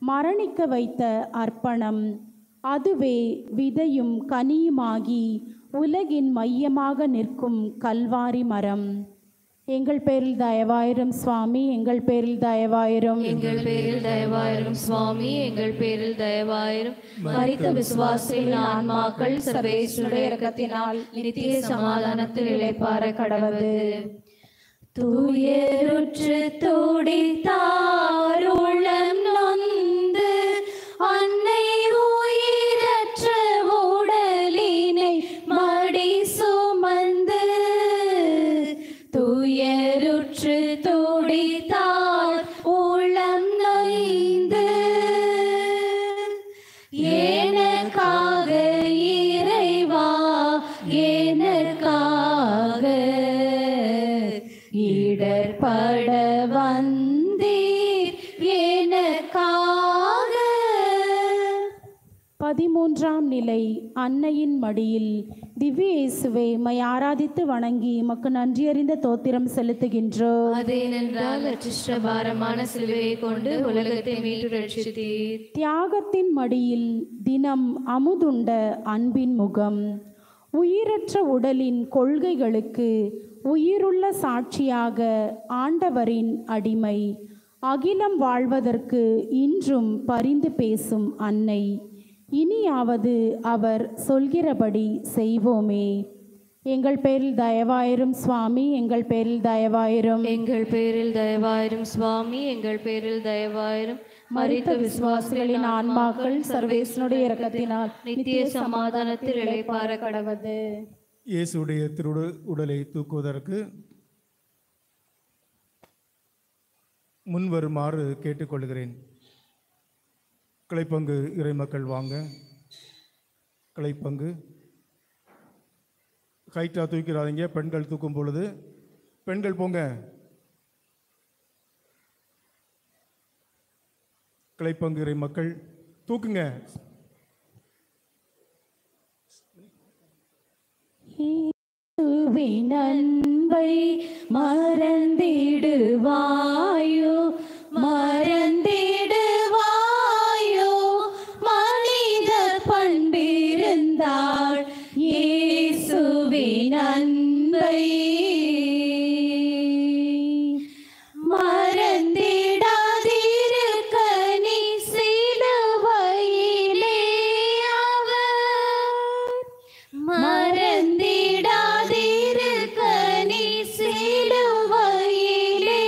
மரணிக்க வைத்த அர்ப்பணம், அதுவே விதையும் கனியுமாகி உலகின் மையமாக நிற்கும் கல்வாரி மரம். எங்கள் பேரில் தயவாயிரும் சுவாமி, எங்கள் பேரில் தயவாயிரும். எங்கள் பேரில் தயவாயிரும் சுவாமி, எங்கள் பேரில் தயவாயிரும். மரித்த விசுவாசிகளின் ஆன்மாக்கள் சர்வேஸ்வருடைய இரக்கத்தினால் நித்திய சமாதானத்தில் இளைப்பாற கடவது. தூயருற்று துடித்தார் உள்ளம் நொந்து அன்னை உயிரற்ற உடலினை மடி சுமந்து, தூயருற்று துடித்தார் உள்ளம் நொய்ந்து, எனக்காக இறைவா எனக்காக இடர்பட வந்தீர் எனக்காக. 13ஆம் நிலை. அன்னையின் மடியில். திவ்ய இயேசுவே, மை ஆராதித்து வணங்கி மக்கு நன்றியறிந்த தோத்திரம் செலுத்துகின்றோம். அதேனென்றால் அச்சிஷ்ட பாரமான சிலுவையை கொண்டு உலகத்தை மீட்டு ரட்சித்தீர். தியாகத்தின் மடியில். தினம் அமுதுண்ட அன்பின் முகம். உயிரற்ற உடலின் கொள்கைகளுக்கு உயிருள்ள சாட்சியாக ஆண்டவரின் அடிமை. அகிலம் வாழ்வதற்கு இன்றும் பரிந்து பேசும் அன்னை. இனியாவது அவர் சொல்கிறபடி செய்வோமே. எங்கள் பேரில் தயவாயிரும் சுவாமி, எங்கள் பேரில் தயவாயிரும். எங்கள் பேரில் தயவாயிரும் சுவாமி, எங்கள் பேரில் தயவாயிரும். மரித்த விசுவாசிகளின் ஆன்மாக்கள் சர்வேசனுடைய இரக்கத்தினால் நித்திய சமாதானத்தில் இளைப்பாற கடவது. இயேசுடைய உடலை தூக்குவதற்கு முன்வருமாறு கேட்டுக்கொள்கிறேன். கிளைப்பங்கு இறைமக்கள் வாங்க. கிளைப்பங்கு ஹைட்டாக தூக்கிறாதீங்க. பெண்கள் தூக்கும் பொழுது பெண்கள் போங்க. கிளைப்பங்கு இறைமக்கள் தூக்குங்க. அன்பை மறந்திடுவாயோ மறந்திடுவாயோ, மனித பண்பிருந்தாள் இயேசுவின் அன்பை மறந்திடாதிருக்க நீ சிலுவையிலே அவர் மறந்திடாதிருக்க நீ சிலுவையிலே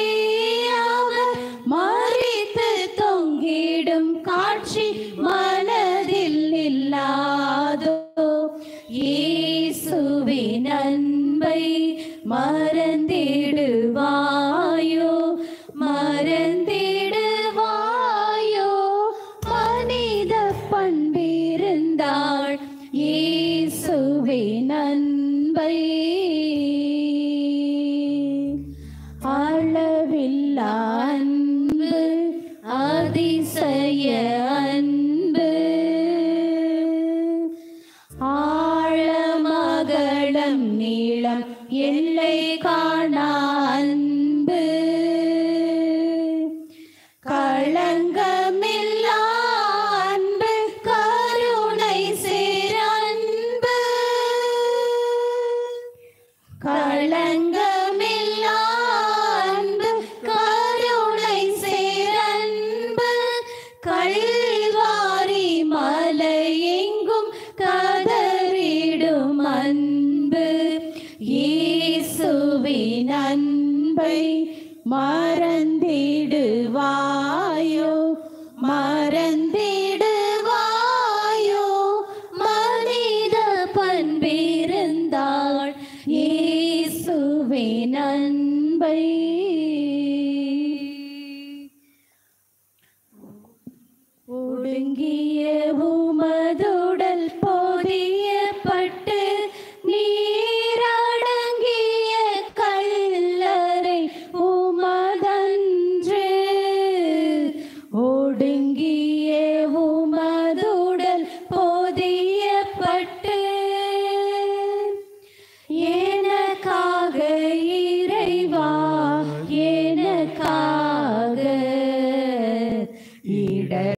அவர் மரித்து தொங்கிடும் காட்சி மனதில் இல்லாதோ, இயேசுவின் அன்பை மறந்திடுவாயோ மறந்திடுவாயோ, மனித பண்பிருந்தாள் இயேசுவின் அன்பை. அளவில்லா அன்பு, அதிசய அன்பு, ஆழமகலம் நீளம் எல்லை காணா அன்பு, களங்கமில்லா அன்பு, கருணை சேர் அன்பு, களங்கமில்லா அன்பு, கருணை சேர் அன்பு, கல்வாரி மலை எங்கும் கதறிடும் அன்பு, இயேசுவின் அன்பை மறந்திடுவாயோ மறந்திடுவாயோ, மனித பண்பிருந்தாள் இயேசுவின் அன்பை. ஒடுங்கிய உமதுடல் போதியப்பட்டு நீரடங்கிய கல்லறை உமதன்று, ஒடுங்கிய